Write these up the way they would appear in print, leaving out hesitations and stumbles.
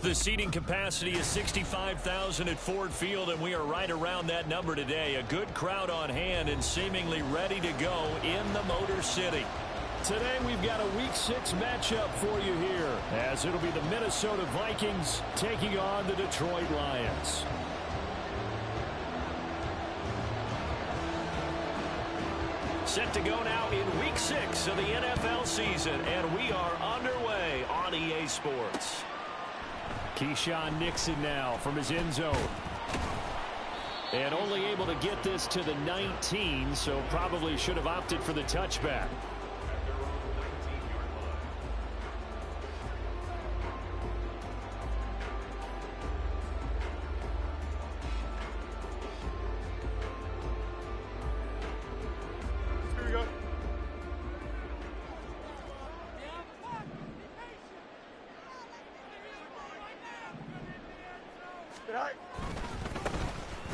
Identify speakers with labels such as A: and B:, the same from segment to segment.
A: The seating capacity is 65,000 at Ford Field, and we are right around that number today. A good crowd on hand and seemingly ready to go in the Motor City. Today we've got a Week 6 matchup for you here, as it'll be the Minnesota Vikings taking on the Detroit Lions. Set to go now in Week 6 of the NFL season, and we are underway on EA Sports. Keyshawn Nixon now from his end zone. And only able to get this to the 19, so probably should have opted for the touchback.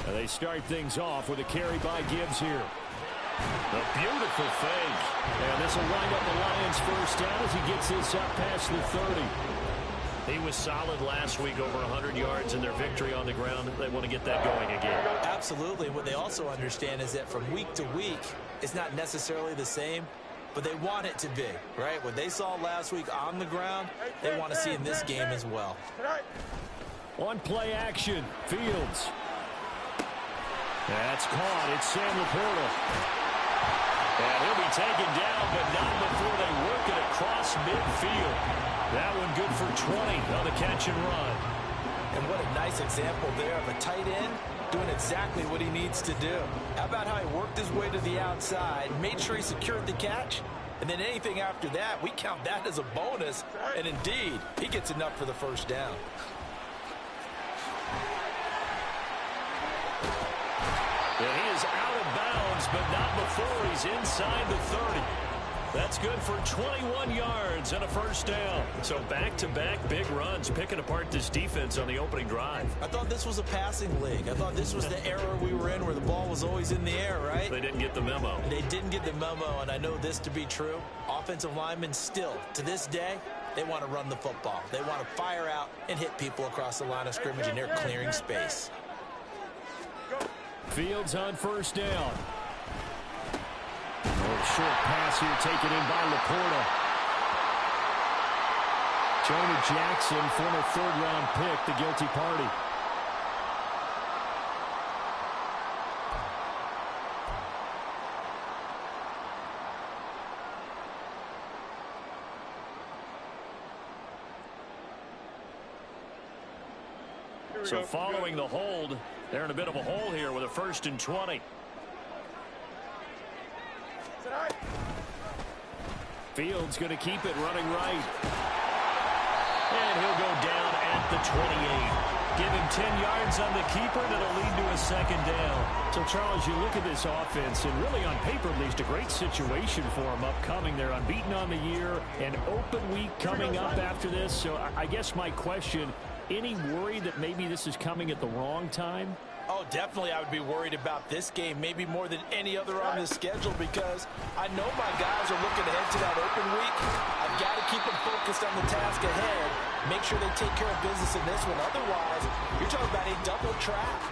A: They start things off with a carry by Gibbs here. A beautiful fake. And this will wind up the Lions' first down as he gets this up past the 30. He was solid last week, over 100 yards in their victory on the ground. They want to get that going again.
B: Absolutely. What they also understand is that from week to week, it's not necessarily the same, but they want it to be, right? What they saw last week on the ground, they want to see in this game as well.
A: On play action, Fields. That's caught. It's Sam Laporta. And he'll be taken down, but not before they work it across midfield. That one good for 20 on the catch and run.
B: And what a nice example there of a tight end doing exactly what he needs to do. How about how he worked his way to the outside, made sure he secured the catch, and then anything after that, we count that as a bonus. And indeed, he gets enough for the first down.
A: And he is out of bounds, but not before he's inside the 30. That's good for 21 yards and a first down. So back-to-back big runs, picking apart this defense on the opening drive.
B: I thought this was a passing league. I thought this was the era we were in where the ball was always in the air, right?
A: They didn't get the memo.
B: They didn't get the memo, and I know this to be true. Offensive linemen still, to this day, they want to run the football. They want to fire out and hit people across the line of scrimmage, and they're clearing space.
A: Fields on first down. A short pass here taken in by Laporta. Jonah Jackson, former third-round pick, the guilty party. So following the hold, they're in a bit of a hole here with a 1st and 20. Fields going to keep it running right. And he'll go down at the 28. Give him 10 yards on the keeper, and it'll lead to a second down. So, Charles, you look at this offense, and really on paper, at least, a great situation for them upcoming. They're unbeaten on the year, an open week coming up after this. So I guess my question, any worry that maybe this is coming at the wrong time?
B: Oh, definitely I would be worried about this game, maybe more than any other on this schedule, because I know my guys are looking ahead to that open week. I've got to keep them focused on the task ahead, make sure they take care of business in this one. Otherwise, you're talking about a double trap.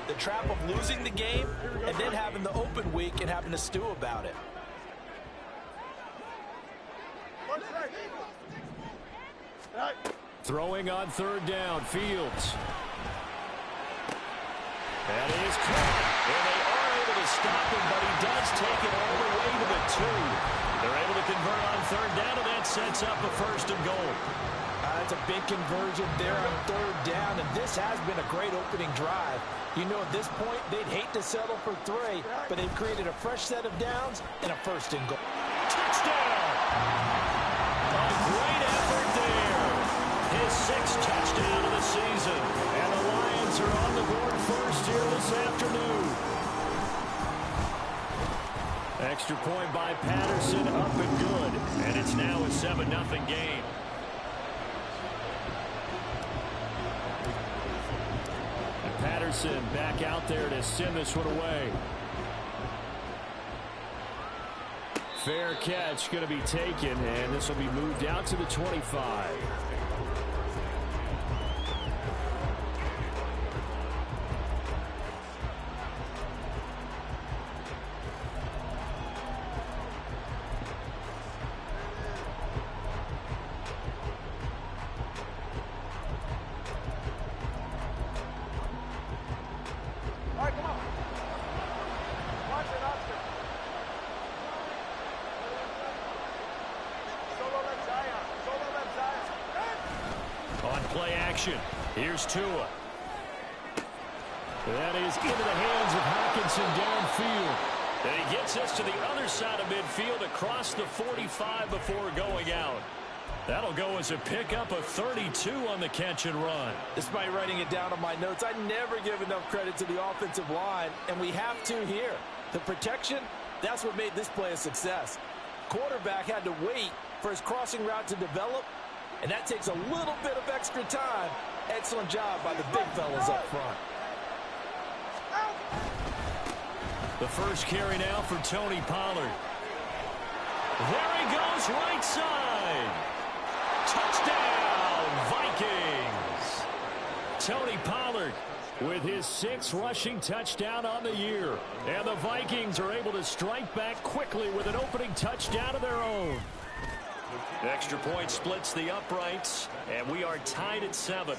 B: The trap of losing the game and then having the open week and having to stew about it.
A: Throwing on third down, Fields. That is caught, and they are able to stop him, but he does take it all the way to the 2. They're able to convert on third down, and that sets up a 1st and goal.
B: That's a big conversion there on third down, and this has been a great opening drive. You know, at this point, they'd hate to settle for 3, but they've created a fresh set of downs and a 1st and goal.
A: Touchdown! A great effort there. His 6th touchdown of the season, and the Lions are on the board first here this afternoon. Extra point by Patterson, up and good, and it's now a 7-0 game. And Patterson back out there to send this one away. Fair catch going to be taken, and this will be moved out to the 25. play action. Here's Tua. That is into the hands of Hockenson downfield. And he gets us to the other side of midfield across the 45 before going out. That'll go as a pickup of 32 on the catch and run.
B: Despite writing it down on my notes, I never give enough credit to the offensive line, and we have to here. The protection, that's what made this play a success. Quarterback had to wait for his crossing route to develop, and that takes a little bit of extra time. Excellent job by the big fellas up front.
A: The first carry now for Tony Pollard. There he goes, right side. Touchdown, Vikings. Tony Pollard with his 6th rushing touchdown on the year. And the Vikings are able to strike back quickly with an opening touchdown of their own. Extra point splits the uprights, and we are tied at 7.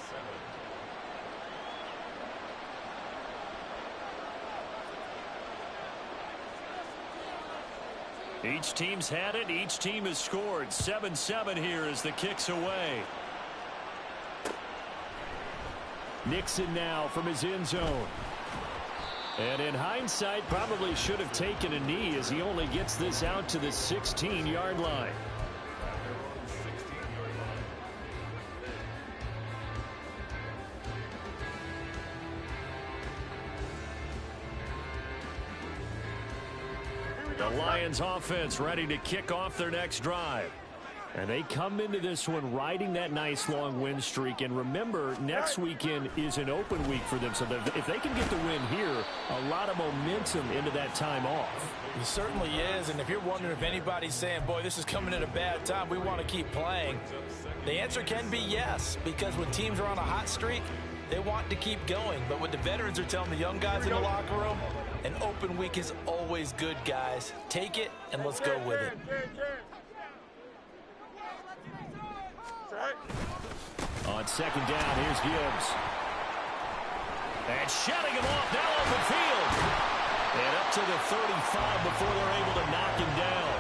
A: Each team's had it. Each team has scored. 7-7 here as the kick's away. Nixon now from his end zone. And in hindsight, probably should have taken a knee as he only gets this out to the 16-yard line. The Lions offense ready to kick off their next drive. And they come into this one riding that nice long win streak. And remember, next weekend is an open week for them. So if they can get the win here, a lot of momentum into that time off.
B: It certainly is. And if you're wondering if anybody's saying, boy, this is coming at a bad time, we want to keep playing, the answer can be yes. Because when teams are on a hot streak, they want to keep going. But what the veterans are telling the young guys in the locker room, an open week is always good, guys. Take it, and let's go with it.
A: On second down, here's Gibbs. And shutting him off, now open field. And up to the 35 before they're able to knock him down.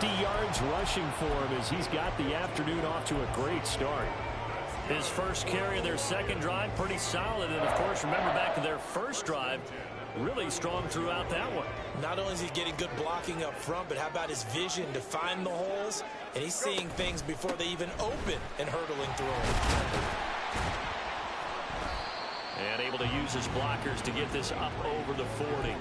A: 50 yards rushing for him as he's got the afternoon off to a great start. His first carry of their second drive, pretty solid. And, of course, remember back to their first drive, really strong throughout that one.
B: Not only is he getting good blocking up front, but how about his vision to find the holes? And he's seeing things before they even open and hurdling through them.
A: And able to use his blockers to get this up over the 40.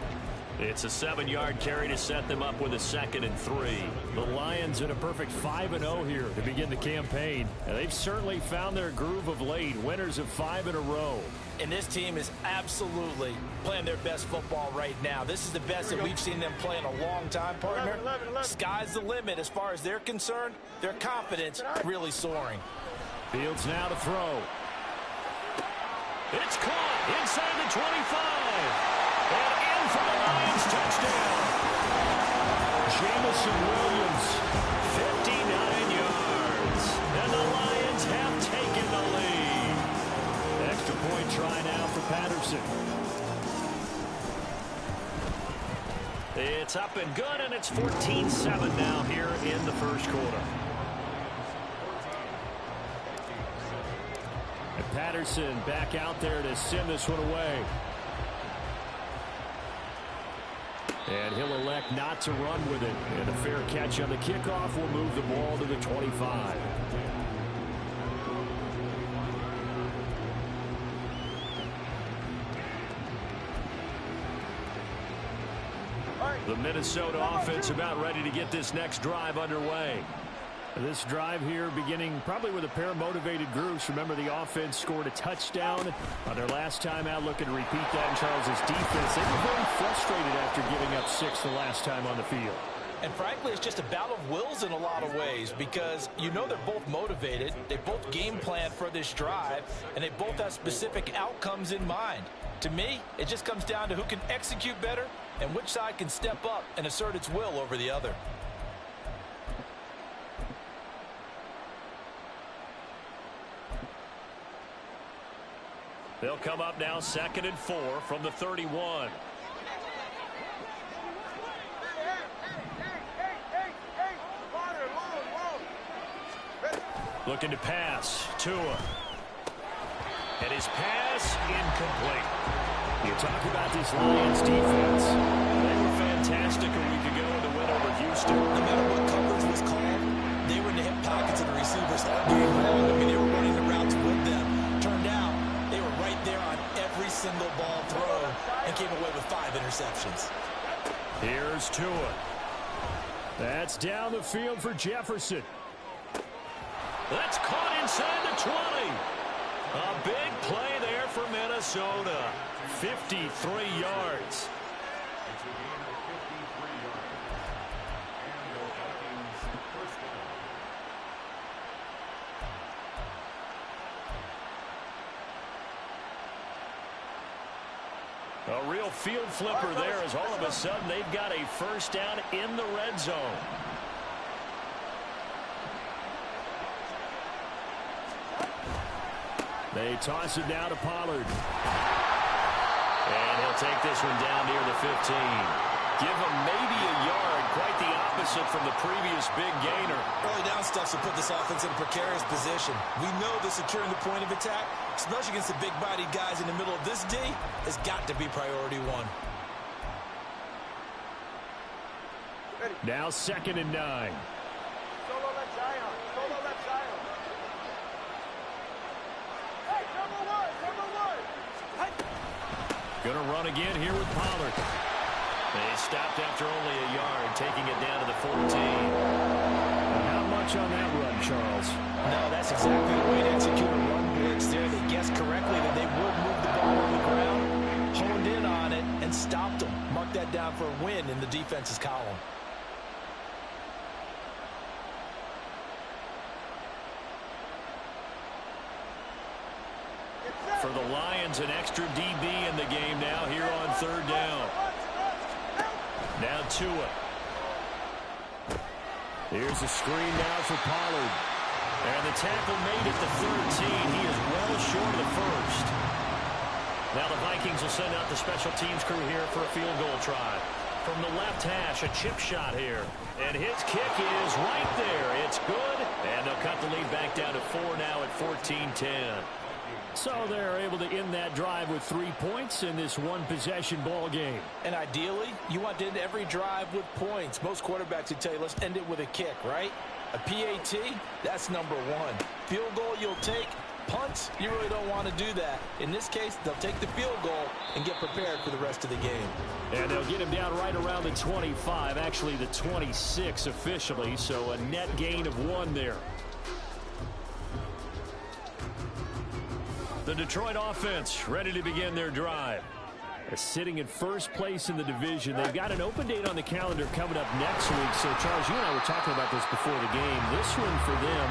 A: It's a 7-yard carry to set them up with a 2nd and 3. The Lions in a perfect 5-0 here to begin the campaign. And they've certainly found their groove of late. Winners of 5 in a row.
B: And this team is absolutely playing their best football right now. This is the best that we've seen them play in a long time, partner. Sky's the limit as far as they're concerned. Their confidence really soaring.
A: Fields now to throw. It's caught inside the 25. And in for the Lions touchdown. Jamison Williams, 59 yards. And the Lions have taken the lead. Extra point try now for Patterson. It's up and good, and it's 14-7 now here in the first quarter. And Patterson back out there to send this one away. And he'll elect not to run with it. And a fair catch on the kickoff will move the ball to the 25. The Minnesota offense about ready to get this next drive underway. This drive here beginning probably with a pair of motivated groups. Remember, the offense scored a touchdown on their last time out. Looking to repeat that in Charles's defense. They were very frustrated after giving up 6 the last time on the field.
B: And frankly, it's just a battle of wills in a lot of ways because you know they're both motivated. They both game plan for this drive, and they both have specific outcomes in mind. To me, it just comes down to who can execute better and which side can step up and assert its will over the other.
A: They'll come up now 2nd and 4 from the 31. Looking to pass. Tua. And his pass incomplete. You talk about this Lions defense. They were fantastic a week ago in the win over Houston.
B: No matter what coverage was called, they were in the hip pockets of the receivers all game long. I mean, they were running the routes with them. Turned out, they were right there on every single ball thrown and came away with 5 interceptions.
A: Here's Tua. That's down the field for Jefferson. That's caught inside the 20. A big play there for Minnesota. 53 yards. A real field flipper there as all of a sudden they've got a first down in the red zone. They toss it down to Pollard. And he'll take this one down near the 15. Give him maybe a yard. Quite the opposite from the previous big gainer.
B: Early down stuff will put this offense in a precarious position. We know that securing the point of attack, especially against the big-bodied guys in the middle of this D, has got to be priority one.
A: Now 2nd and 9.
C: Solo left Zion. Solo left Zion. Hey, number one. Hey.
A: Gonna run again here with Pollard. They stopped after only a yard, taking it down to the 14. Not much on that run, Charles.
B: No, that's exactly the way to execute a run blitz there. They guessed correctly that they would move the ball on the ground, honed in on it, and stopped them. Mark that down for a win in the defense's column.
A: For the Lions, an extra DB in the game now here on 3rd down. Now Tua. Here's a screen now for Pollard. And the tackle made at the 13. He is well short of the first. Now the Vikings will send out the special teams crew here for a field goal try. From the left hash, a chip shot here. And his kick is right there. It's good. And they'll cut the lead back down to 4 now at 14-10. So they're able to end that drive with 3 points in this one-possession ball game.
B: And ideally, you want to end every drive with points. Most quarterbacks would tell you, let's end it with a kick, right? A PAT, that's number 1. Field goal you'll take. Punts, you really don't want to do that. In this case, they'll take the field goal and get prepared for the rest of the game.
A: And they'll get him down right around the 25, actually the 26 officially, so a net gain of 1 there. The Detroit offense ready to begin their drive. They're sitting in first place in the division. They've got an open date on the calendar coming up next week. So, Charles, you and I were talking about this before the game. This one for them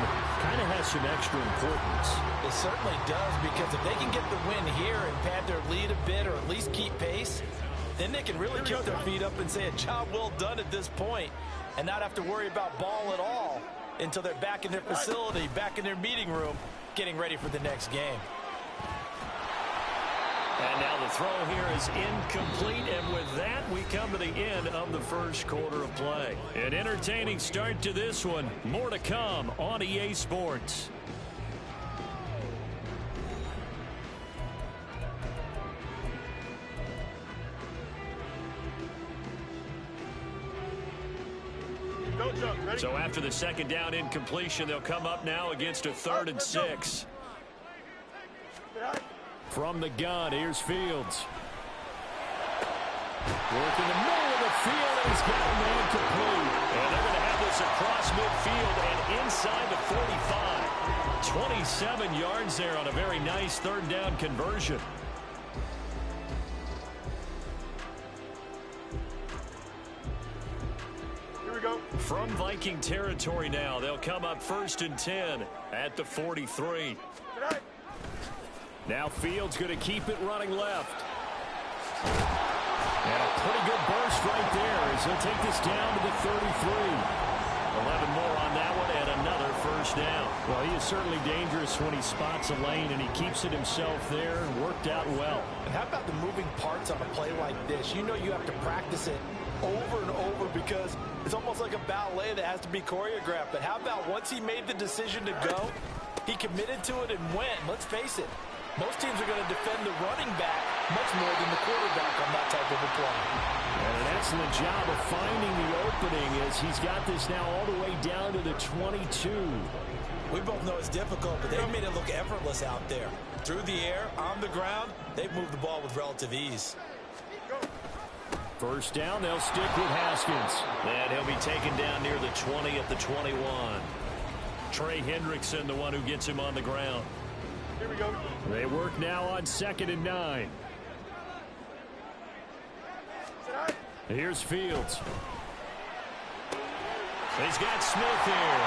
A: kind of has some extra importance.
B: It certainly does, because if they can get the win here and pad their lead a bit or at least keep pace, then they can really kick their feet up and say a job well done at this point and not have to worry about ball at all until they're back in their facility, back in their meeting room, getting ready for the next game.
A: And now the throw here is incomplete, and with that, we come to the end of the first quarter of play. An entertaining start to this one. More to come on EA Sports. So after the 2nd down incompletion, they'll come up now against a 3rd and 6. From the gun, here's Fields. Working the middle of the field, and he's got a man complete. And they're going to have this across midfield and inside the 45. 27 yards there on a very nice 3rd down conversion.
C: Here we go.
A: From Viking territory now, they'll come up 1st and 10 at the 43. Now Fields going to keep it running left. And a pretty good burst right there as he'll take this down to the 33. 11 more on that one and another first down. Well, he is certainly dangerous when he spots a lane, and he keeps it himself there and worked out well.
B: And how about the moving parts on a play like this? You know you have to practice it over and over because it's almost like a ballet that has to be choreographed. But how about once he made the decision to go, he committed to it and went. Let's face it, Most teams are going to defend the running back much more than the quarterback on that type of a play.
A: And an excellent job of finding the opening as he's got this now all the way down to the 22.
B: We both know it's difficult, but they've made it look effortless out there. Through the air, on the ground, they've moved the ball with relative ease.
A: First down, they'll stick with Haskins. And he'll be taken down near the 20 at the 21. Trey Hendrickson, the one who gets him on the ground.
C: Here we go.
A: They work now on 2nd and 9. Here's Fields. He's got Smith here.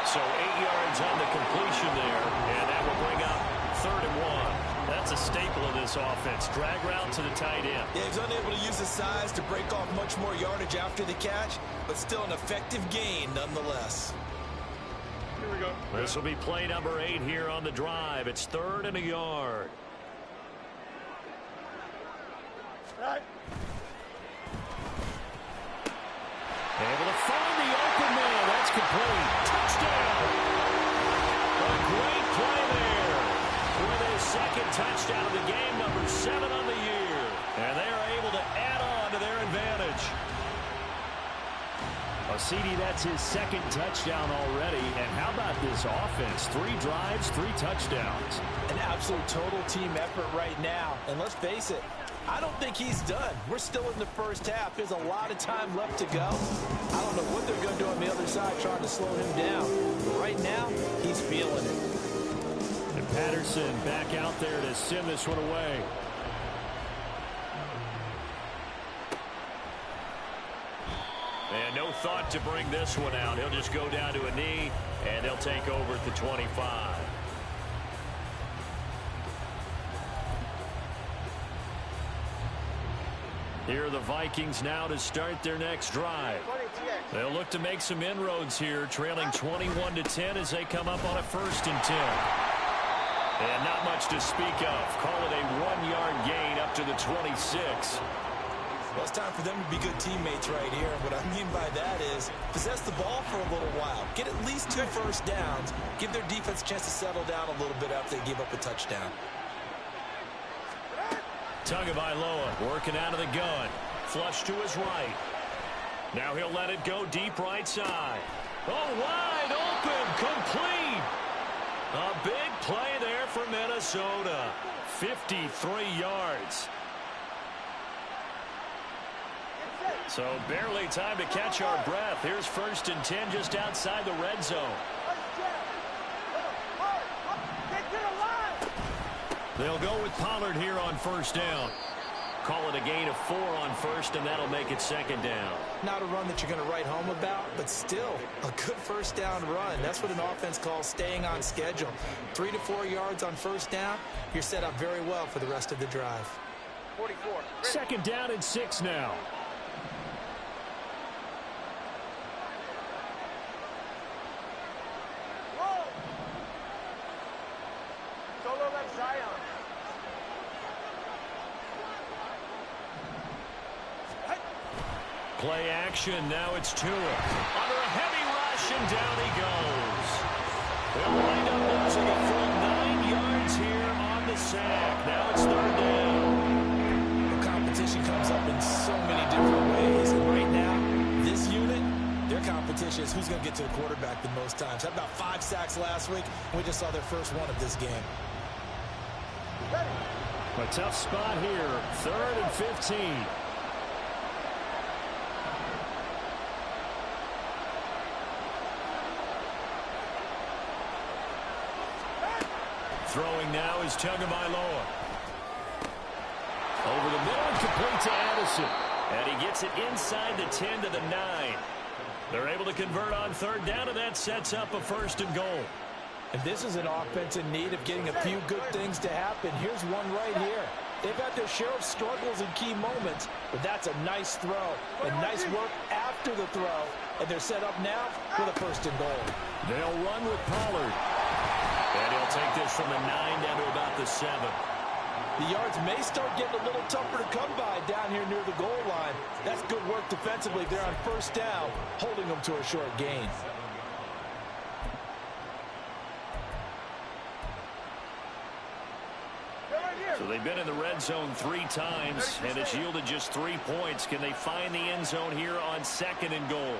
A: So 8 yards on the completion there, and that will bring up 3rd and 1. That's a staple of this offense. Drag route to the tight end.
B: Yeah, he's unable to use his size to break off much more yardage after the catch, but still an effective gain nonetheless.
C: Here we go.
A: This will be play number 8 here on the drive. It's 3rd and a yard.
C: Right.
A: Able to find the open man. That's complete. Touchdown. A great play there. With his 2nd touchdown of the game, number 7 on the year. And they are able to add on to their advantage. CD, that's his 2nd touchdown already. And how about this offense? 3 drives, 3 touchdowns.
B: An absolute total team effort right now. And let's face it, I don't think he's done. We're still in the first half. There's a lot of time left to go. I don't know what they're going to do on the other side trying to slow him down. But right now, he's feeling it.
A: And Patterson back out there to send this one away. And no thought to bring this one out. He'll just go down to a knee, and they'll take over at the 25. Here are the Vikings now to start their next drive. They'll look to make some inroads here, trailing 21-10 as they come up on a 1st and 10. And not much to speak of. Call it a 1-yard gain up to the 26.
B: Well, it's time for them to be good teammates right here. And what I mean by that is possess the ball for a little while. Get at least 2 first downs. Give their defense a chance to settle down a little bit after they give up a touchdown.
A: Tagovailoa working out of the gun. Flush to his right. Now he'll let it go deep right side. Oh, wide open, complete. A big play there for Minnesota. 53 yards. So barely time to catch our breath. Here's 1st and 10 just outside the red zone. They'll go with Pollard here on 1st down. Call it a gain of 4 on 1st, and that'll make it 2nd down.
B: Not a run that you're going to write home about, but still a good 1st down run. That's what an offense calls staying on schedule. 3 to 4 yards on 1st down. You're set up very well for the rest of the drive.
C: 44.
A: 2nd down and 6 now. Play action. Now it's Tua. Under a heavy rush, and down he goes. They'll wind up losing a full 9 yards here on the sack. Now it's 3rd down.
B: The competition comes up in so many different ways. And right now, this unit, their competition is who's going to get to the quarterback the most times. Had about 5 sacks last week, and we just saw their first one of this game.
A: A tough spot here. 3rd and 15. Throwing now is Tagovailoa. Over the middle and complete to Addison. And he gets it inside the 10 to the 9. They're able to convert on 3rd down, and that sets up a 1st and goal.
B: And this is an offense in need of getting a few good things to happen. Here's one right here. They've had their share of struggles in key moments, but that's a nice throw and nice work after the throw. And they're set up now with a 1st and goal.
A: They'll run with Pollard. And he'll take this from the 9 down to about the 7.
B: The yards may start getting a little tougher to come by down here near the goal line. That's good work defensively. They're on 1st down, holding them to a short gain.
A: So they've been in the red zone 3 times, and it's yielded just 3 points. Can they find the end zone here on 2nd and goal?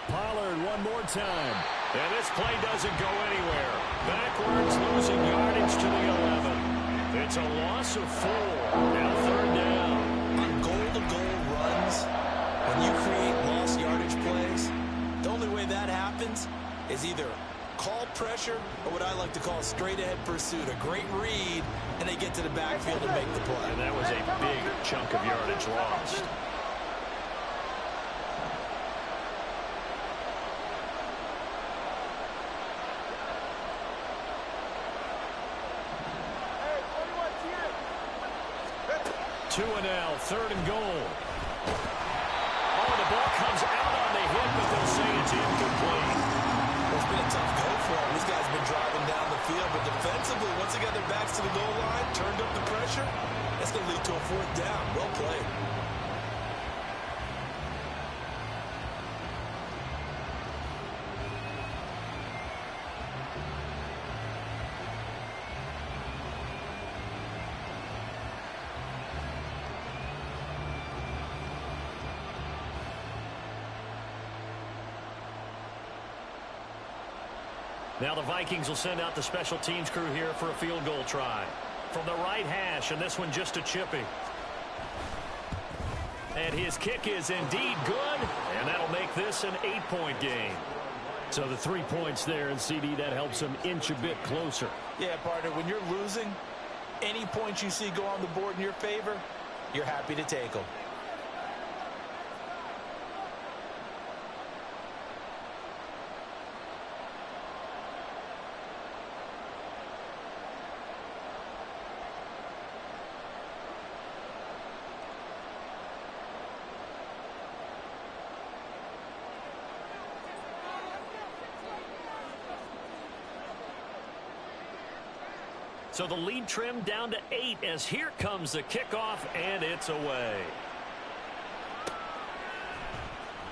A: Pollard one more time. And this play doesn't go anywhere. Backwards, losing yardage to the 11. It's a loss of 4. Now 3rd down.
B: On goal-to-goal runs, when you create lost yardage plays, the only way that happens is either call pressure or what I like to call straight-ahead pursuit. A great read, and they get to the backfield and make the play.
A: And that was a big chunk of yardage lost. Two and now, 3rd and goal. Oh, the ball comes out on the hit, but they'll say it's incomplete.
B: Well, it's been a tough go for them. These guys have been driving down the field, but defensively, once they got their backs to the goal line, turned up the pressure, that's going to lead to a 4th down. Well played.
A: Now the Vikings will send out the special teams crew here for a field goal try. From the right hash, and this one just a chippy. And his kick is indeed good, and that'll make this an 8-point game. So the 3 points there, and CD, that helps him inch a bit closer.
B: Yeah, partner, when you're losing, any points you see go on the board in your favor, you're happy to take them.
A: So the lead trimmed down to 8 as here comes the kickoff, and it's away.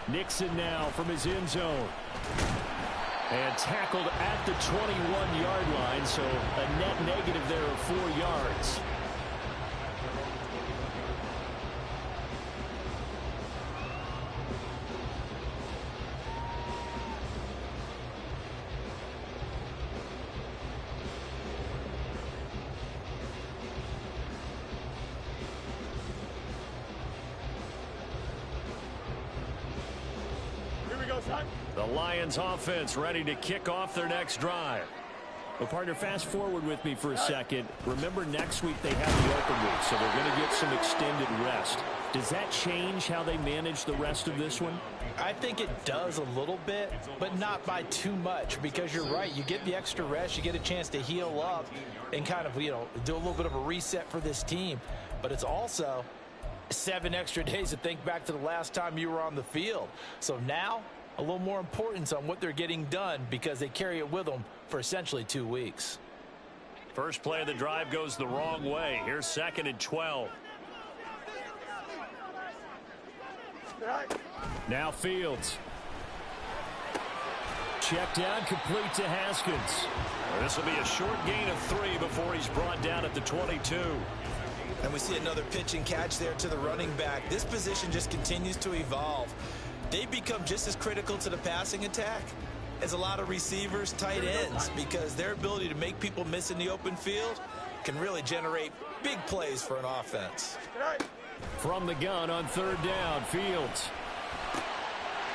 A: Nixon now from his end zone. And tackled at the 21-yard line, so a net negative there of 4 yards. The Lions offense ready to kick off their next drive. Well, partner, fast forward with me for a second. Remember, next week they have the open week, so they're going to get some extended rest. Does that change how they manage the rest of this one?
B: I think it does a little bit, but not by too much, because you're right. You get the extra rest, you get a chance to heal up and kind of, do a little bit of a reset for this team. But it's also 7 extra days to think back to the last time you were on the field. So now, a little more importance on what they're getting done because they carry it with them for essentially 2 weeks.
A: First play of the drive goes the wrong way. Here's 2nd and 12. Now Fields. Check down, complete to Haskins. This will be a short gain of 3 before he's brought down at the 22.
B: And we see another pitch and catch there to the running back. This position just continues to evolve. They become just as critical to the passing attack as a lot of receivers, tight ends, because their ability to make people miss in the open field can really generate big plays for an offense.
A: From the gun on 3rd down, Fields.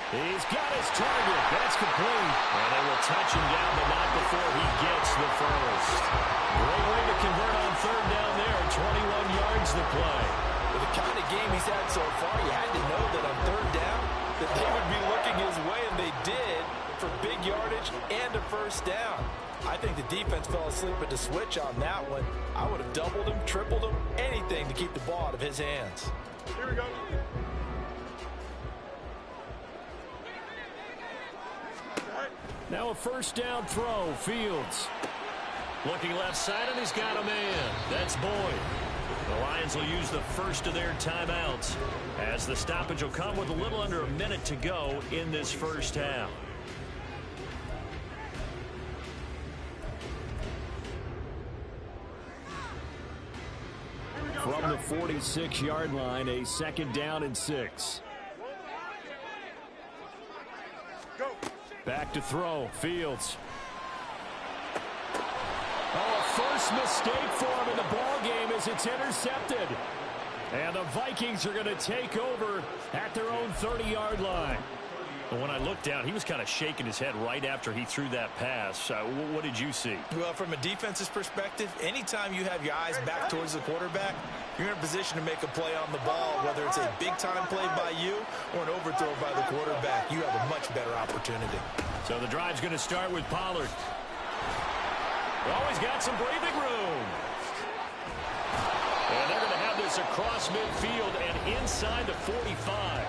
A: He's got his target. That's complete. And they will touch him down, but not before he gets the first. Great way to convert on 3rd down there. 21 yards the play.
B: With the kind of game he's had so far, you had to know that on 3rd down that they would be looking his way, and they did, for big yardage and a first down. I think the defense fell asleep at the switch on that one. I would have doubled him, tripled him, anything to keep the ball out of his hands.
C: Here we go.
A: Now a first down throw, Fields. Looking left side, and he's got a man. That's Boyd. The Lions will use the first of their timeouts as the stoppage will come with a little under a minute to go in this first half. from the 46-yard line, a 2nd down and 6. Back to throw, Fields. Oh, a first mistake for him in the ball game as it's intercepted. And the Vikings are going to take over at their own 30-yard line. But when I looked down, he was kind of shaking his head right after he threw that pass. What did you see?
B: Well, from a defense's perspective, anytime you have your eyes back towards the quarterback, you're in a position to make a play on the ball, whether it's a big-time play by you or an overthrow by the quarterback. You have a much better opportunity.
A: So the drive's going to start with Pollard. Oh, he's got some breathing room. And they're going to have this across midfield and inside the 45.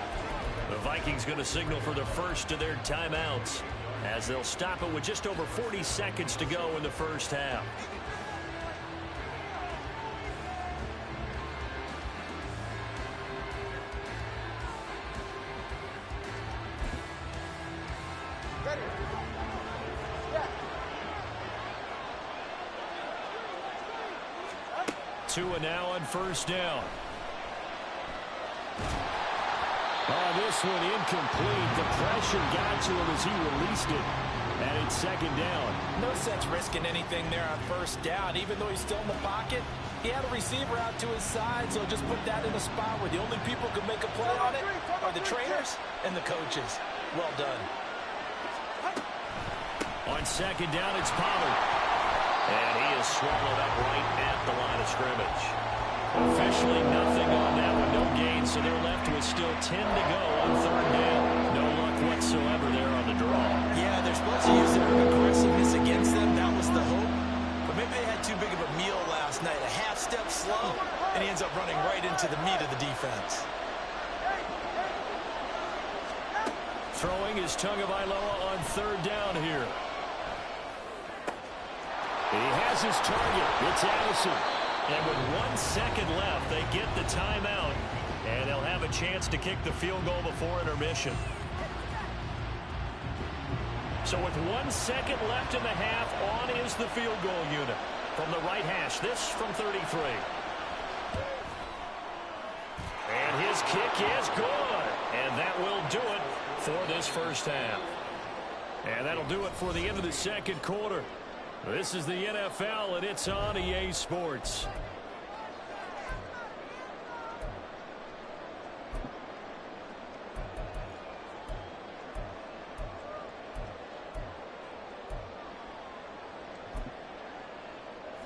A: The Vikings going to signal for the first of their timeouts as they'll stop it with just over 40 seconds to go in the first half. Tua now on first down. Oh, this one incomplete. The pressure got to him as he released it. And it's 2nd down.
B: No sense risking anything there on first down. Even though he's still in the pocket, he had a receiver out to his side, so just put that in a spot where the only people who can make a play on it are the trainers and the coaches. Well done.
A: On 2nd down, it's Pollard. And he is swallowed up right at the line of scrimmage. Officially nothing on that one, no gain, so they're left with still 10 to go on 3rd down. No luck whatsoever there on the draw.
B: Yeah, they're supposed to use their aggressiveness against them. That was the hope. But maybe they had too big of a meal last night. A half step slow, and he ends up running right into the meat of the defense.
A: Throwing is Tagovailoa on 3rd down here. He has his target. It's Addison. And with 1 second left, they get the timeout. And they'll have a chance to kick the field goal before intermission. So with 1 second left in the half, on is the field goal unit. From the right hash, this from 33. And his kick is good. And that will do it for this first half. And that'll do it for the end of the 2nd quarter. This is the NFL, and it's on EA Sports.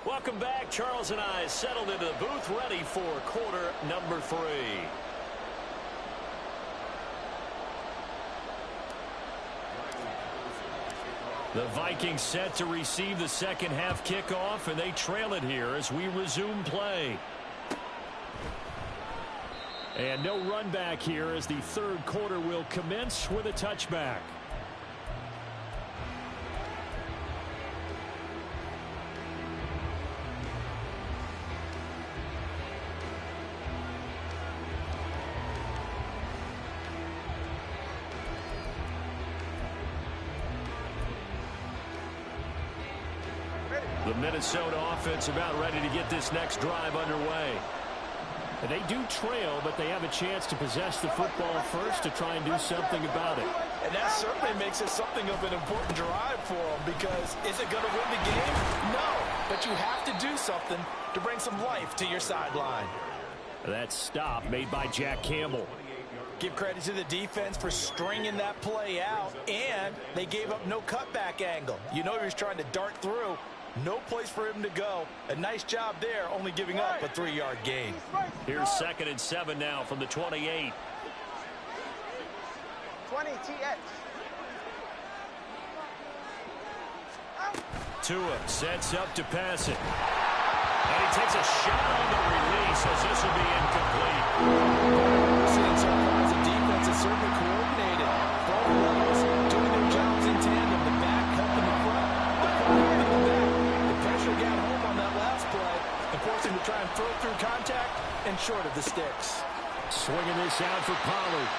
A: Welcome back. Charles and I settled into the booth, ready for quarter number 3. The Vikings set to receive the 2nd half kickoff, and they trail it here as we resume play. And no run back here as the 3rd quarter will commence with a touchback. The Minnesota offense about ready to get this next drive underway. And they do trail, but they have a chance to possess the football first to try and do something about it.
B: And that certainly makes it something of an important drive for them, because is it going to win the game? No, but you have to do something to bring some life to your sideline.
A: That stop made by Jack Campbell.
B: Give credit to the defense for stringing that play out, and they gave up no cutback angle. You know he was trying to dart through. No place for him to go. A nice job there, only giving up a 3-yard gain.
A: Here's 2nd and 7 now from the 28.
C: 20 TX.
A: Tua sets up to pass it. And he takes a shot on the release as this will be incomplete.
B: Seeing so far as a defense is certainly coordinated. Both levels doing their jobs in tandem. The back helping the front, the front helping the back. The pressure got home on that last play and forced him to try and throw through contact and short of the sticks.
A: Swinging this out for Pollard.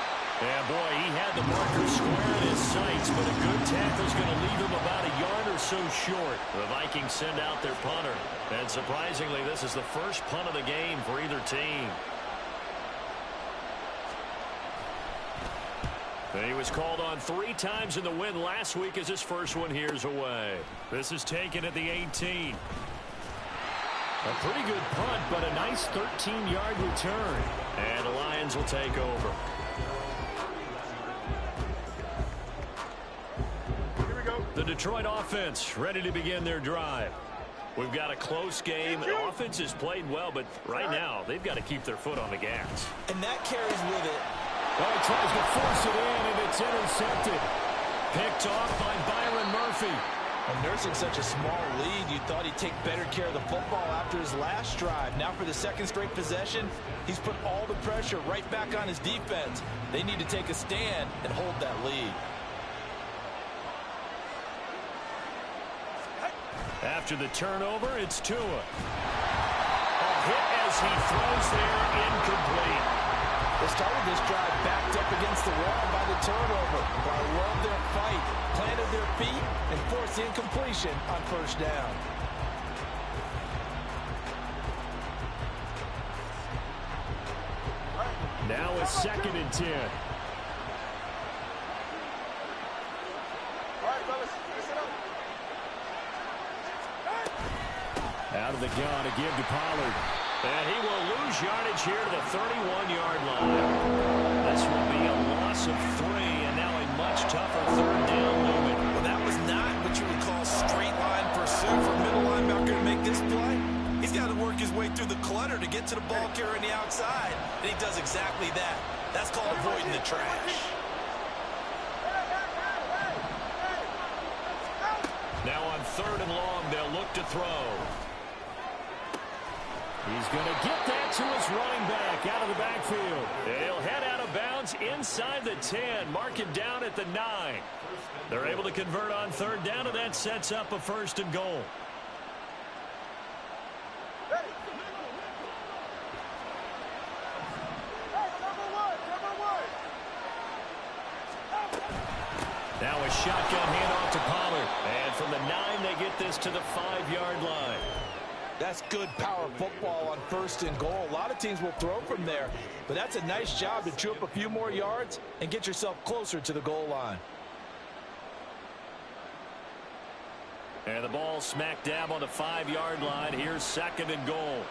A: Yeah, boy, he had the marker square in his sights, but a good tackle's going to leave him about a yard or so so short. The Vikings send out their punter. And surprisingly, this is the first punt of the game for either team. He was called on 3 times in the win last week as his first one here's away. This is taken at the 18. A pretty good punt, but a nice 13-yard return. And the Lions will take over.
C: Here we go.
A: The Detroit offense ready to begin their drive. We've got a close game. The offense has played well, but right now they've got to keep their foot on the gas.
B: And that carries with it.
A: Oh, he tries to force it in, and it's intercepted. Picked off by Byron Murphy.
B: And nursing such a small lead, you thought he'd take better care of the football after his last drive. Now for the second straight possession, he's put all the pressure right back on his defense. They need to take a stand and hold that lead.
A: After the turnover, it's Tua. A hit as he throws there, incomplete.
B: They started this drive backed up against the wall by the turnover. But I love their fight, planted their feet, and forced the incompletion on first down.
A: Now a 2nd and 10.
C: All right, fellas, listen up.
A: Out of the gun to give to Pollard. And he will lose yardage here to the 31-yard line. This will be a loss of 3, and now a much tougher 3rd down moment.
B: Well, that was not what you would call straight line pursuit for a middle linebacker to make this play. He's got to work his way through the clutter to get to the ball carrier on the outside, and he does exactly that. That's called avoiding the trash.
A: Now on 3rd and long, they'll look to throw. He's going to get that to his running back out of the backfield. He'll head out of bounds inside the 10, mark him down at the 9. They're able to convert on 3rd down, and that sets up a 1st and goal. Now a shotgun handoff to Pollard. And from the 9, they get this to the 5-yard line.
B: That's good power football on 1st and goal. A lot of teams will throw from there, but that's a nice job to chew up a few more yards and get yourself closer to the goal line.
A: And the ball smack dab on the 5-yard line. Here's 2nd and goal.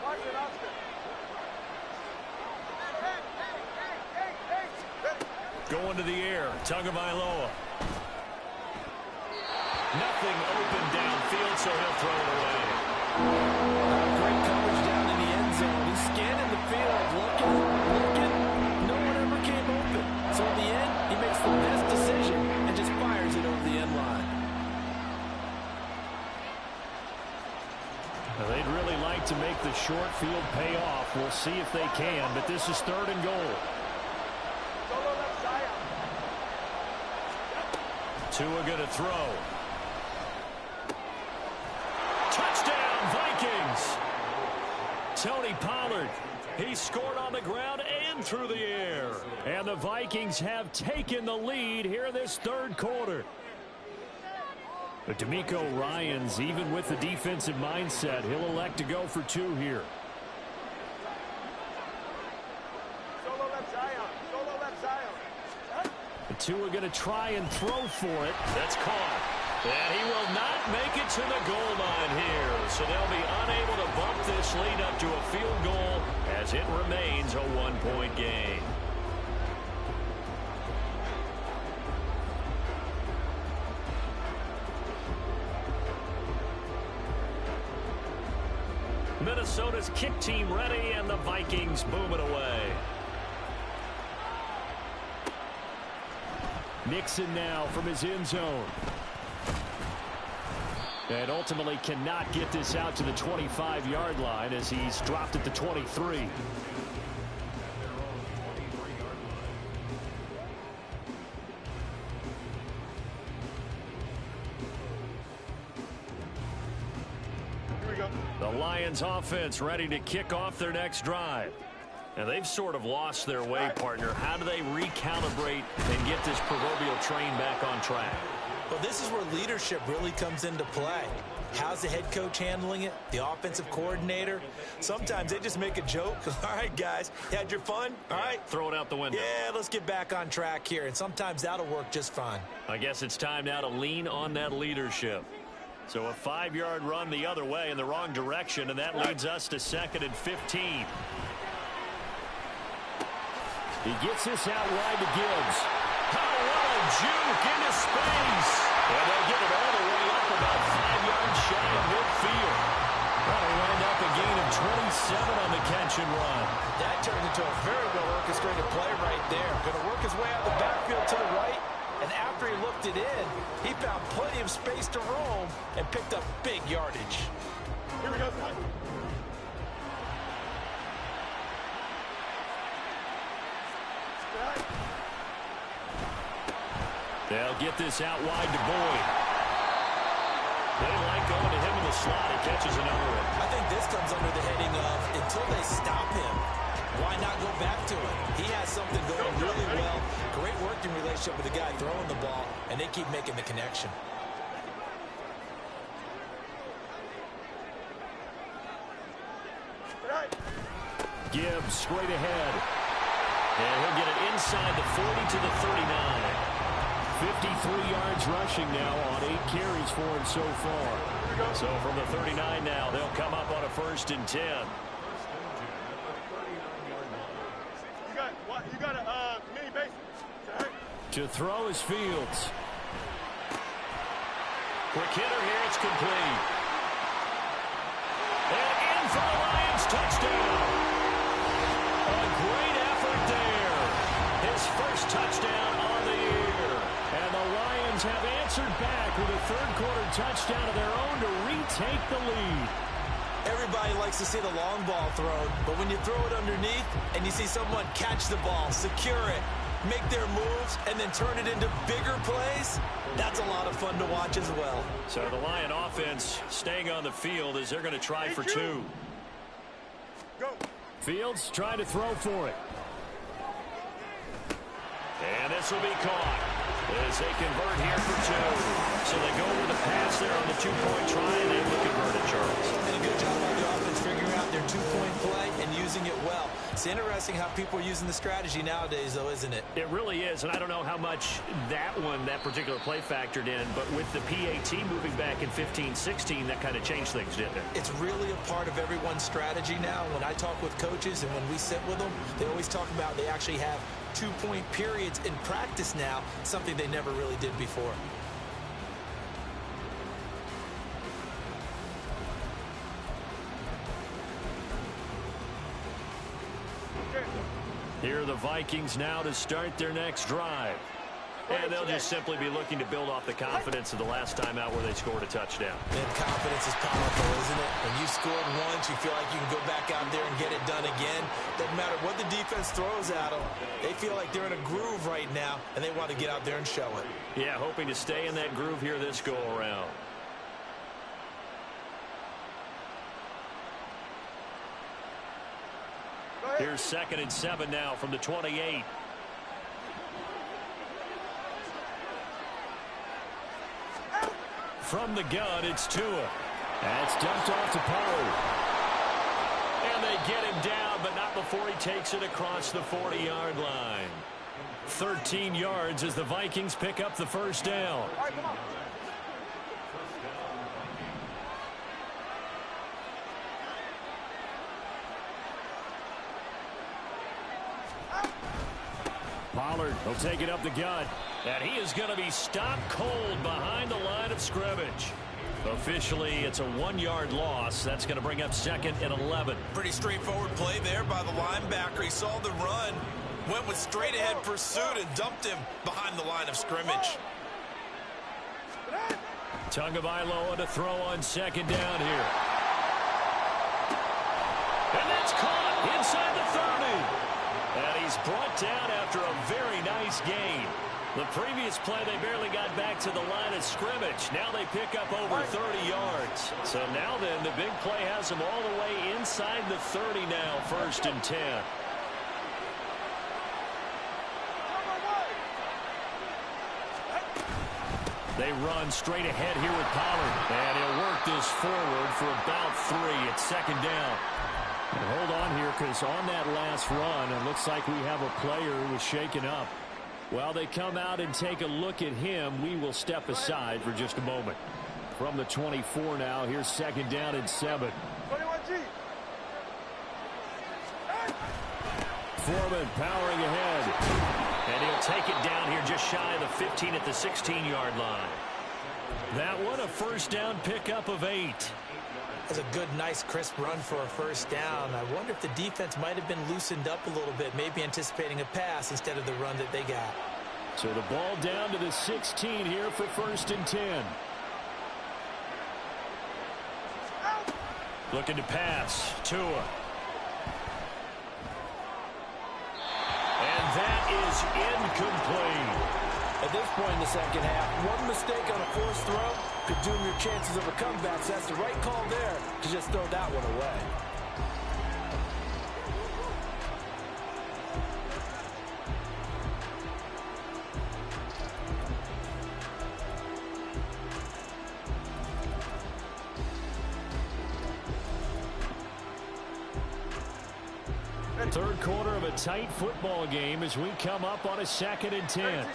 C: Watch it, Oscar.
A: Going to the air. Tagovailoa. Nothing open downfield, so he'll throw it away.
B: Great coverage down in the end zone. He's scanning the field, looking. No one ever came open. So in the end, he makes the best decision and just fires it over the end line.
A: Now, they'd really like to make the short field pay off. We'll see if they can, but this is 3rd and goal.
C: Solo left side.
A: Tua going to throw. Touchdown, Vikings! Tony Pollard, he scored on the ground and through the air. And the Vikings have taken the lead here in this 3rd quarter. But D'Amico Ryans, even with the defensive mindset, he'll elect to go for 2 here.
C: Solo left side. Solo left side.
A: The two are going to try and throw for it. That's caught. And he will not make it to the goal line here. So they'll be unable to bump this lead up to a field goal as it remains a 1-point game. Minnesota's kick team ready, and the Vikings boom it away. Nixon now from his end zone. And ultimately cannot get this out to the 25-yard line as he's dropped at the 23. The Lions offense ready to kick off their next drive. And they've sort of lost their way, partner. How do they recalibrate and get this proverbial train back on track?
B: Well, this is where leadership really comes into play. How's the head coach handling it? The offensive coordinator? Sometimes they just make a joke. All right, guys, you had your fun? All right.
A: Throw it out the window.
B: Yeah, let's get back on track here. And sometimes that'll work just fine.
A: I guess it's time now to lean on that leadership. So a 5-yard run the other way in the wrong direction, and that leads us to 2nd and 15. He gets this out wide to Gibbs. Oh, what a juke into space. And they'll get it all the way up about 5 yards shy of midfield. That'll wind up a gain of 27 on the catch and run.
B: That turned into a very well-orchestrated play right there. Going to work his way out of the backfield to the right. And after he looked it in, he found plenty of space to roam and picked up big yardage.
C: Here we go.
A: They'll get this out wide to Boyd. They like going to him in the slot. He catches another one.
B: I think this comes under the heading of until they stop him, why not go back to it? He has something going really well. Great working relationship with the guy throwing the ball, and they keep making the connection.
A: Gibbs straight ahead. And he'll get it inside the 40 to the 39. 53 yards rushing now on 8 carries for him so far. So from the 39 now, they'll come up on a 1st and 10.
C: You got a mini base.
A: To throw is Fields. Quick hitter here, it's complete. And in for the Lions, touchdown. A great effort there. His first touchdown on the year. And the Lions have answered back with a 3rd-quarter touchdown of their own to retake the lead.
B: Everybody likes to see the long ball thrown, but when you throw it underneath and you see someone catch the ball, secure it, make their moves, and then turn it into bigger plays, that's a lot of fun to watch as well.
A: So the Lion offense staying on the field as they're going to try for 2.
C: Go.
A: Fields trying to throw for it. And this will be caught as they convert here for 2. So they go with a pass there on the 2-point try, and able to convert it, Charles.
B: And a good job by the offense figuring out their 2-point play and using it well. It's interesting how people are using the strategy nowadays, though, isn't it?
A: It really is, and I don't know how much that particular play factored in, but with the PAT moving back in 15-16, that kind of changed things, didn't it?
B: It's really a part of everyone's strategy now. When I talk with coaches and when we sit with them, they always talk about they actually have 2-point periods in practice now, something they never really did before.
A: Here are the Vikings now to start their next drive. And they'll just simply be looking to build off the confidence of the last time out where they scored a touchdown.
B: And confidence is powerful, isn't it? When you scored once, you feel like you can go back out there and get it done again. Doesn't matter what the defense throws at them. They feel like they're in a groove right now, and they want to get out there and show it.
A: Yeah, hoping to stay in that groove here this go-around. Here's 2nd and 7 now from the 28. From the gun, it's Tua. That's dumped off to Pollard. And they get him down, but not before he takes it across the 40-yard line. 13 yards as the Vikings pick up the 1st down.
C: All right, come on.
A: Pollard will take it up the gut. And he is going to be stopped cold behind the line of scrimmage. Officially, it's a 1-yard loss. That's going to bring up 2nd and 11.
B: Pretty straightforward play there by the linebacker. He saw the run, went with straight-ahead pursuit, and dumped him behind the line of scrimmage.
A: Tagovailoa to throw on 2nd down here. And that's caught inside the 30. And he's brought down after a very nice gain. The previous play, they barely got back to the line of scrimmage. Now they pick up over 30 yards. So now then, the big play has them all the way inside the 30 now, 1st and 10. They run straight ahead here with Pollard. And he'll work this forward for about 3. It's second down. And hold on here, because on that last run, it looks like we have a player who was shaken up. While they come out and take a look at him, we will step aside for just a moment. From the 24 now, here's second down and 7.
C: 21G.
A: Foreman powering ahead. And he'll take it down here just shy of the 15 at the 16-yard line. That one, a first down pickup of 8.
B: That's a good, nice, crisp run for a first down. I wonder if the defense might have been loosened up a little bit, maybe anticipating a pass instead of the run that they got.
A: So the ball down to the 16 here for first and 10. Looking to pass. Tua. And that is incomplete.
B: At this point in the second half, one mistake on a forced throw could doom your chances of a comeback. So that's the right call there to just throw that one away.
A: Third quarter of a tight football game as we come up on a second and 10.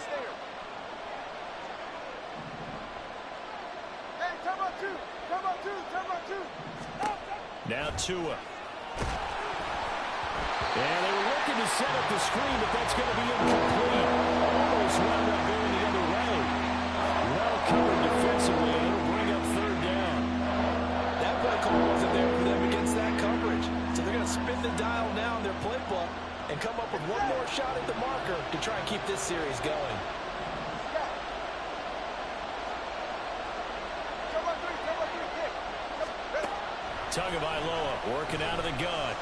A: Now Tua. And they were looking to set up the screen, but that's going to be incomplete. Almost wound up going the other way. Well covered defensively, and it'll bring up third down.
B: That play call wasn't there for them against that coverage. So they're going to spin the dial now in their playbook and come up with one more shot at the marker to try and keep this series going.
A: Tagovailoa working out of the gun.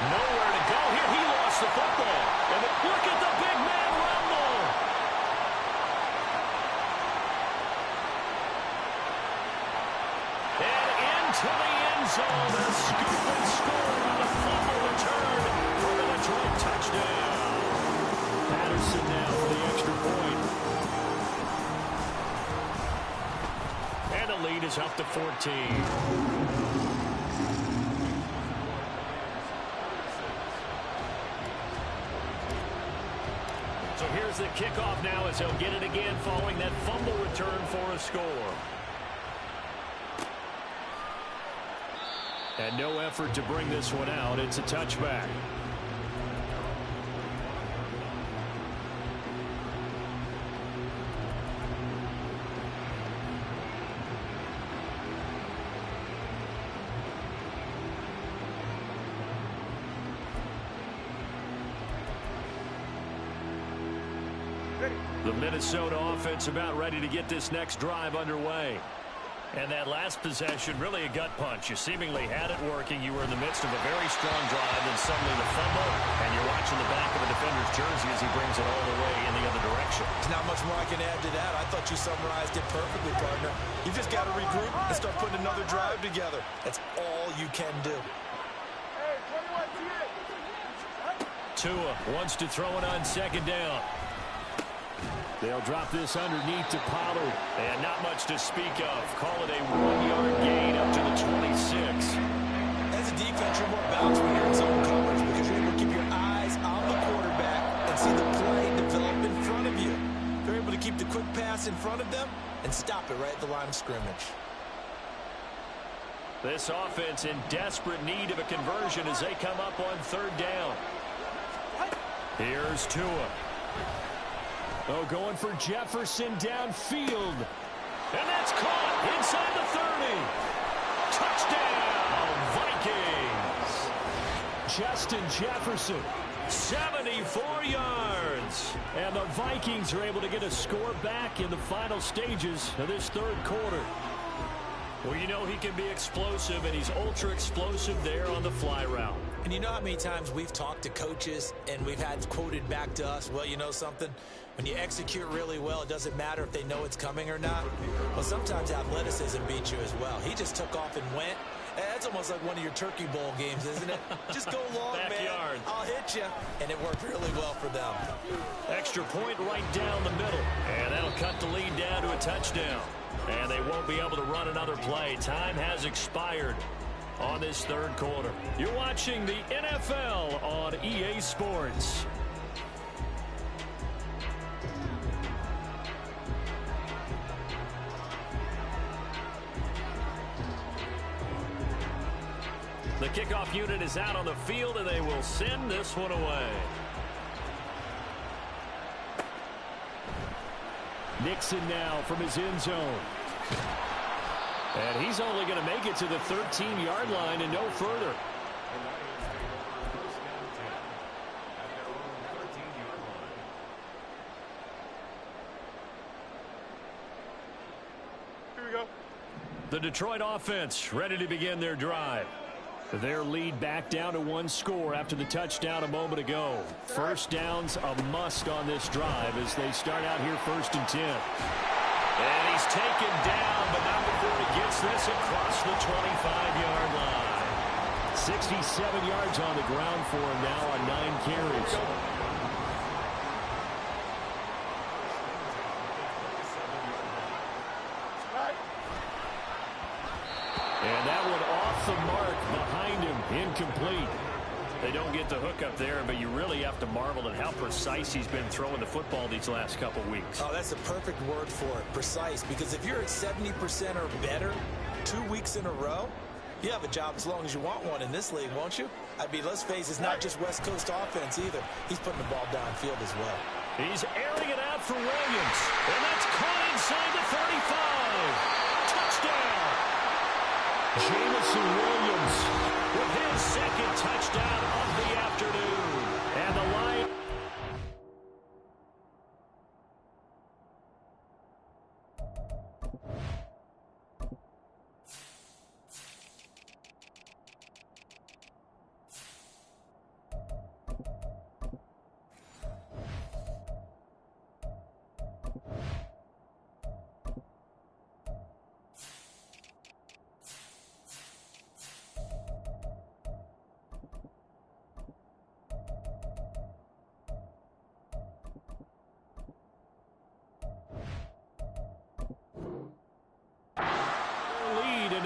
A: Nowhere to go here. He lost the football. And look at the big man rumble. And into the end zone. A scoop and score on a fumble return for the Detroit touchdown. Patterson now for the extra point. And the lead is up to 14. So here's the kickoff now as he'll get it again following that fumble return for a score. And no effort to bring this one out. It's a touchback. The Minnesota offense about ready to get this next drive underway. And that last possession, really a gut punch. You seemingly had it working. You were in the midst of a very strong drive, and suddenly the fumble, and you're watching the back of a defender's jersey as he brings it all the way in the other direction.
B: There's not much more I can add to that. I thought you summarized it perfectly, partner. You've just got to regroup and start putting another drive together. That's all you can do.
A: Tua wants to throw it on second down. They'll drop this underneath to Pollard. And not much to speak of. Call it a 1-yard gain up to the 26.
B: As a defense, you're more balanced when you're in zone coverage because you're able to keep your eyes on the quarterback and see the play develop in front of you. They're able to keep the quick pass in front of them and stop it right at the line of scrimmage.
A: This offense in desperate need of a conversion as they come up on third down. Here's Tua. Oh, going for Jefferson downfield. And that's caught inside the 30. Touchdown, Vikings. Justin Jefferson, 74 yards. And the Vikings are able to get a score back in the final stages of this third quarter. Well, you know he can be explosive, and he's ultra explosive there on the fly route.
B: And you know how many times we've talked to coaches and we've had quoted back to us, well, you know something? When you execute really well, it doesn't matter if they know it's coming or not. Well, sometimes athleticism beats you as well. He just took off and went. That's almost like one of your Turkey Bowl games, isn't it? Just go long,
A: Backyard.
B: man. I'll hit you. And it worked really well for them.
A: Extra point right down the middle. And that'll cut the lead down to a touchdown. And they won't be able to run another play. Time has expired on this third quarter. You're watching the NFL on EA Sports. The kickoff unit is out on the field, and they will send this one away. Nixon now from his end zone. And he's only going to make it to the 13-yard line and no further.
C: Here we go.
A: The Detroit offense ready to begin their drive. Their lead back down to one score after the touchdown a moment ago. First down's a must on this drive as they start out here 1st and 10. And he's taken down, but not before he gets this across the 25-yard line. 67 yards on the ground for him now on 9 carries. And that one off the mark behind him, incomplete. They don't get the hook up there, but you really have to marvel at how precise he's been throwing the football these last couple weeks.
B: Oh, that's a perfect word for it, precise, because if you're at 70% or better 2 weeks in a row, you have a job as long as you want one in this league, won't you? I mean, let's face it, it's not just West Coast offense either. He's putting the ball downfield as well.
A: He's airing it out for Williams, and that's caught inside the 35. Touchdown! Jamison Williams with his second touchdown of the afternoon. And the Lions.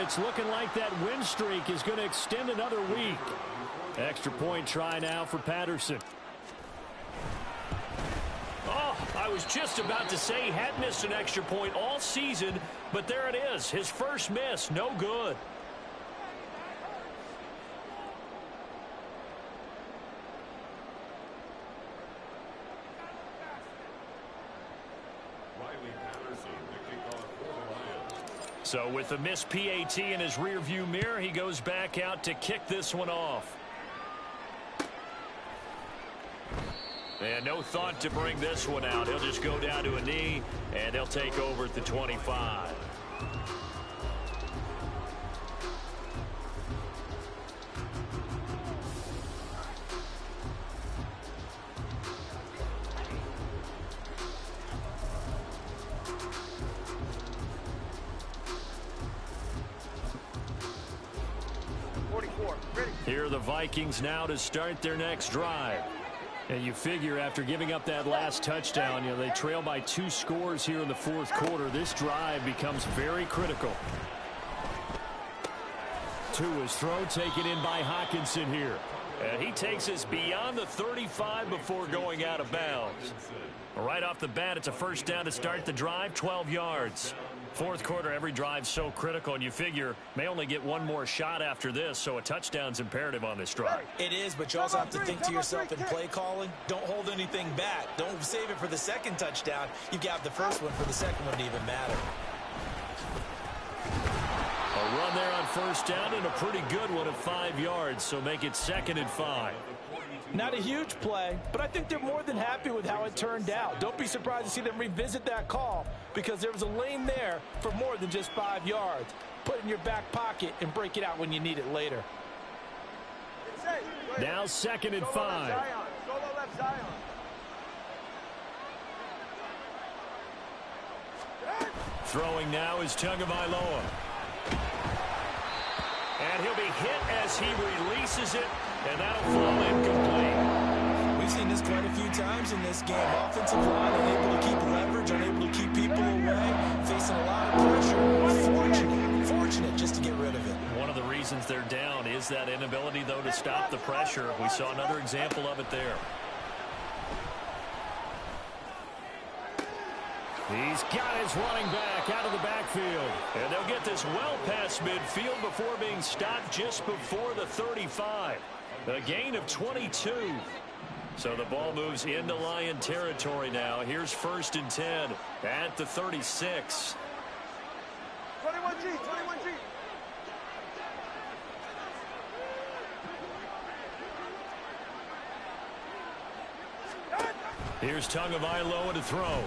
A: It's looking like that win streak is going to extend another week. Extra point try now for Patterson. Oh, I was just about to say he had missed an extra point all season, but there it is. His first miss, no good. So with the missed PAT in his rearview mirror, he goes back out to kick this one off. And no thought to bring this one out. He'll just go down to a knee, and they'll take over at the 25. Here are the Vikings now to start their next drive. And you figure after giving up that last touchdown, they trail by 2 scores here in the fourth quarter. This drive becomes very critical. To his throw, taken in by Hawkinson here. And he takes us beyond the 35 before going out of bounds. Right off the bat, it's a first down to start the drive, 12 yards. Fourth quarter, every drive's so critical, and you figure may only get one more shot after this, so a touchdown's imperative on this drive.
B: It is, but you also have to think to yourself in play calling, don't hold anything back. Don't save it for the second touchdown. You got the first one for the second one to even matter.
A: A run there on first down and a pretty good one at 5 yards, so make it 2nd and 5.
B: Not a huge play, but I think they're more than happy with how it turned out. Don't be surprised to see them revisit that call because there was a lane there for more than just 5 yards. Put it in your back pocket and break it out when you need it later.
A: Now 2nd and 5.
C: Solo left Zion.
A: Throwing now is Tagovailoa. And he'll be hit as he releases it, and that'll fall incomplete.
B: We've seen this quite a few times in this game. Offensive line unable to keep leverage, unable to keep people
A: is that inability, though, to stop the pressure. We saw another example of it there. He's got his running back out of the backfield. And they'll get this well past midfield before being stopped just before the 35. A gain of 22. So the ball moves into Lion territory now. Here's 1st and 10 at the 36.
C: 21G, 21G.
A: Here's Tagovailoa to throw.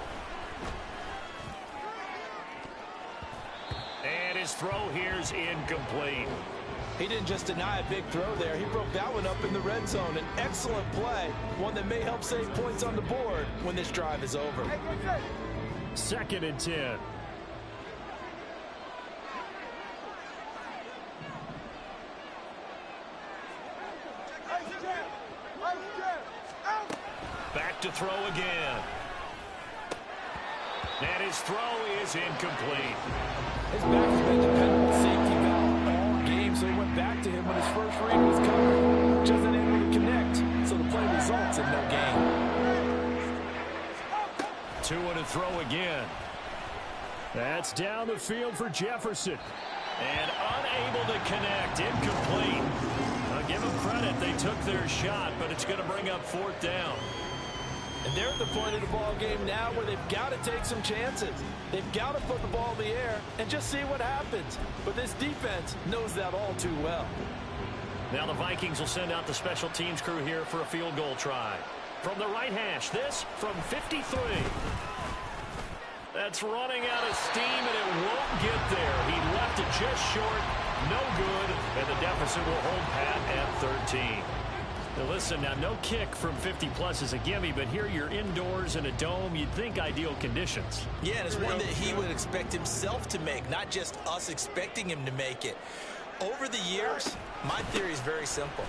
A: And his throw here's incomplete.
B: He didn't just deny a big throw there. He broke that one up in the red zone. An excellent play, one that may help save points on the board when this drive is over.
A: 2nd and 10. Back to throw again. And his throw is incomplete.
B: His back has been dependable safety valve all game, so he went back to him when his first read was covered. Just unable to connect, so the play results in no gain.
A: 2 and a throw again. That's down the field for Jefferson. And unable to connect. Incomplete. I'll give them credit. They took their shot, but it's going to bring up 4th down.
B: And they're at the point of the ball game now where they've got to take some chances. They've got to put the ball in the air and just see what happens. But this defense knows that all too well.
A: Now the Vikings will send out the special teams crew here for a field goal try. From the right hash, this from 53. That's running out of steam, and it won't get there. He left it just short. No good, and the deficit will hold pat at 13. Now listen, now no kick from 50-plus is a gimme, but here you're indoors in a dome. You'd think ideal conditions.
B: Yeah, and it's one that he would expect himself to make, not just us expecting him to make it. Over the years, my theory is very simple.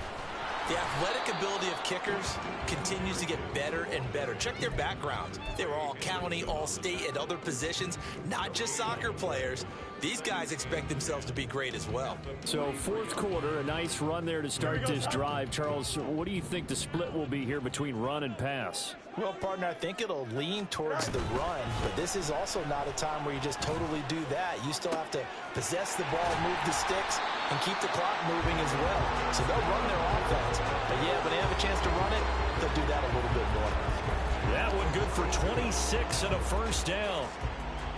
B: The athletic ability of kickers continues to get better and better. Check their backgrounds. They were all county, all state, at other positions, not just soccer players. These guys expect themselves to be great as well.
A: So 4th quarter, a nice run there to start this drive. Charles, what do you think the split will be here between run and pass?
B: Well, partner, I think it'll lean towards the run, but this is also not a time where you just totally do that. You still have to possess the ball, move the sticks, and keep the clock moving as well. So they'll run their offense, but yeah, when they have a chance to run it, they'll do that a little bit more.
A: That one good for 26 and a 1st down.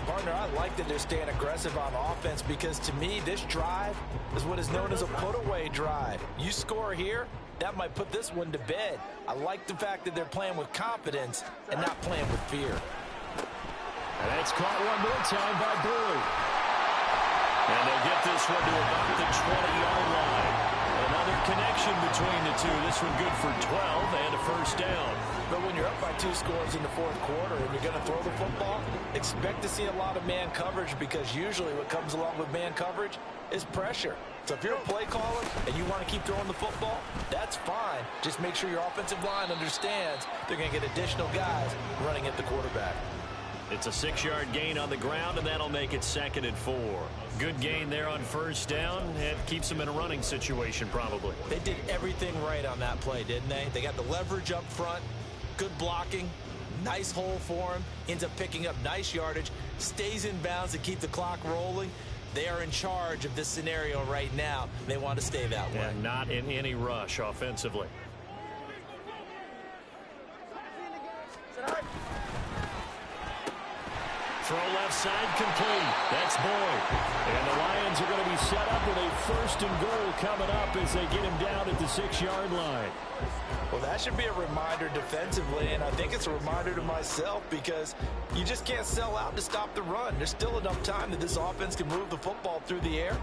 B: Partner, I like that they're staying aggressive on offense because to me, this drive is what is known as a put-away drive. You score here, that might put this one to bed. I like the fact that they're playing with confidence and not playing with fear.
A: And that's caught one more time by Boyd. And they'll get this one to about the 20-yard line. Another connection between the two. This one good for 12 and a 1st down.
B: But when you're up by 2 scores in the 4th quarter and you're going to throw the football, expect to see a lot of man coverage because usually what comes along with man coverage is pressure. So if you're a play caller and you want to keep throwing the football, that's fine. Just make sure your offensive line understands they're going to get additional guys running at the quarterback.
A: It's a 6-yard gain on the ground, and that'll make it 2nd and 4. Good gain there on 1st down. It keeps them in a running situation probably.
B: They did everything right on that play, didn't they? They got the leverage up front, good blocking, nice hole for him, ends up picking up nice yardage, stays in bounds to keep the clock rolling. They are in charge of this scenario right now. They want to stay that way.
A: And not in any rush offensively. Throw left side complete. That's Boyd. And the Lions are going to be set up with a 1st and goal coming up as they get him down at the 6-yard line.
B: Well, that should be a reminder defensively, and I think it's a reminder to myself because you just can't sell out to stop the run. There's still enough time that this offense can move the football through the air,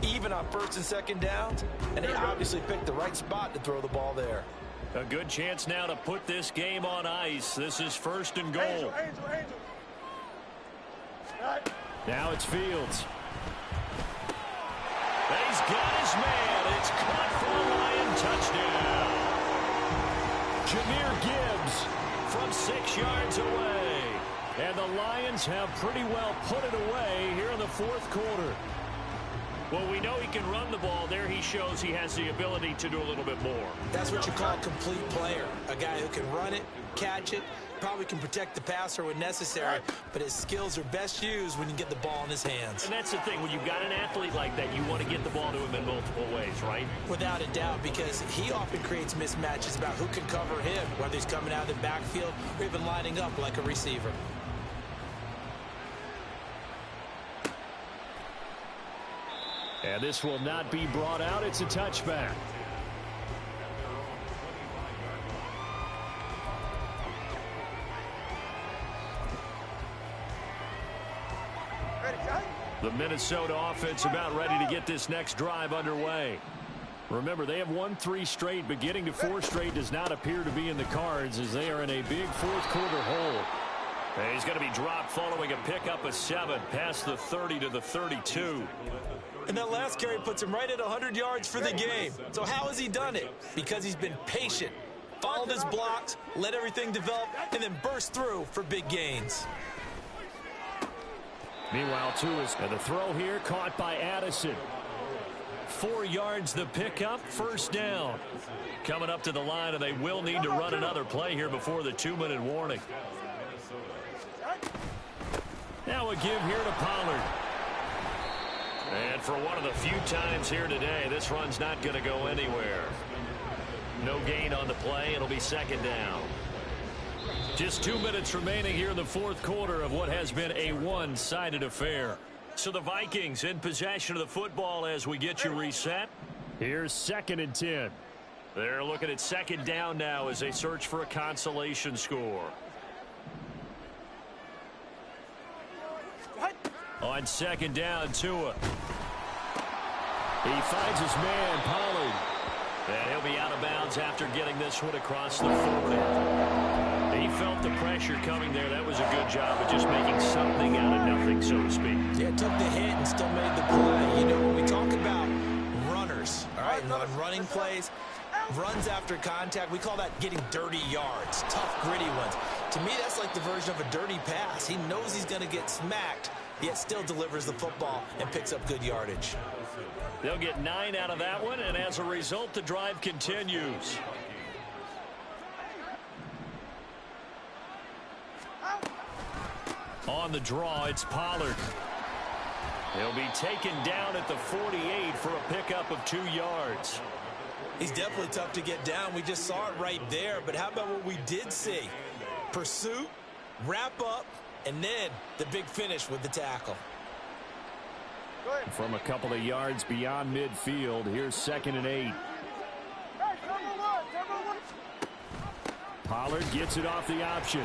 B: even on 1st and 2nd downs, and they obviously picked the right spot to throw the ball there.
A: A good chance now to put this game on ice. This is 1st and goal.
C: Angel.
A: Now it's Fields. He's got his man. It's caught for a Lion touchdown. Jahmyr Gibbs from 6 yards away. And the Lions have pretty well put it away here in the 4th quarter. Well, we know he can run the ball. There he shows he has the ability to do a little bit more.
B: That's what you call a complete player. A guy who can run it, catch it, probably can protect the passer when necessary, but his skills are best used when you get the ball in his hands.
A: And that's the thing. When you've got an athlete like that, you want to get the ball to him in multiple ways, right?
B: Without a doubt, because he often creates mismatches about who can cover him, whether he's coming out of the backfield or even lining up like a receiver.
A: And this will not be brought out. It's a touchback. The Minnesota offense about ready to get this next drive underway. Remember, they have won 3 straight, but getting to 4 straight does not appear to be in the cards as they are in a big fourth-quarter hole. And he's going to be dropped following a pickup of 7 past the 30 to the 32.
B: And that last carry puts him right at 100 yards for the game. So how has he done it? Because he's been patient, followed his blocks, let everything develop, and then burst through for big gains.
A: Meanwhile, and the throw here caught by Addison. 4 yards the pickup, first down. Coming up to the line, and they will need to run another play here before the 2-minute warning. Now a give here to Pollard. And for one of the few times here today, this run's not going to go anywhere. No gain on the play. It'll be second down. Just 2 minutes remaining here in the fourth quarter of what has been a one-sided affair. So the Vikings in possession of the football as we get you reset. Here's 2nd and 10. They're looking at second down now as they search for a consolation score. On 2nd down, Tua. He finds his man, Pollard. And he'll be out of bounds after getting this one across the 40. He felt the pressure coming there. That was a good job of just making something out of nothing, so to speak.
B: Yeah, took the hit and still made the play. You know, when we talk about runners, all right, on running plays, runs after contact, we call that getting dirty yards, tough, gritty ones. To me, that's like the version of a dirty pass. He knows he's going to get smacked, yet still delivers the football and picks up good yardage.
A: They'll get 9 out of that one, and as a result, the drive continues. On the draw, it's Pollard. He'll be taken down at the 48 for a pickup of 2 yards.
B: He's definitely tough to get down. We just saw it right there, but how about what we did see? Pursuit, wrap up, and then the big finish with the tackle.
A: From a couple of yards beyond midfield, here's 2nd and 8. Pollard gets it off the option.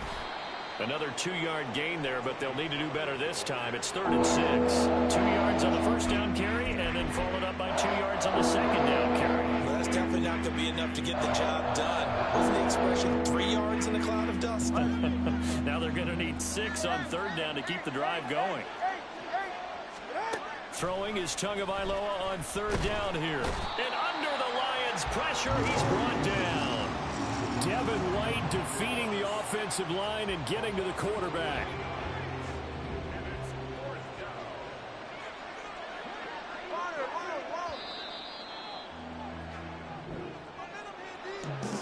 A: Another 2-yard gain there, but they'll need to do better this time. It's 3rd and 6. 2 yards on the first down carry, and then followed up by 2 yards on the second down carry.
B: Well, that's definitely not going to be enough to get the job done. Wasn't the expression 3 yards in a cloud of dust?
A: Now they're going to need 6 on 3rd down to keep the drive going. Throwing is Tagovailoa on 3rd down here. And under the Lions' pressure, he's brought down. Devin White defeating the offensive line and getting to the quarterback.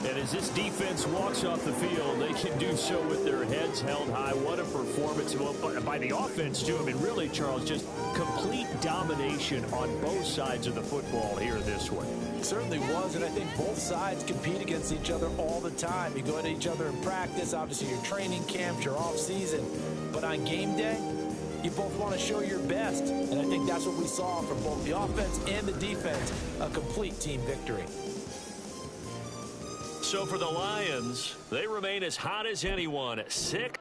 A: And as this defense walks off the field, they can do so with their heads held high. What a performance by the offense, too. I mean, really, Charles, just complete domination on both sides of the football here this way.
B: Certainly was, and I think both sides compete against each other all the time. You go at each other in practice, obviously your training camps, your off-season. But on game day, you both want to show your best. And I think that's what we saw from both the offense and the defense, a complete team victory.
A: So for the Lions, they remain as hot as anyone. 6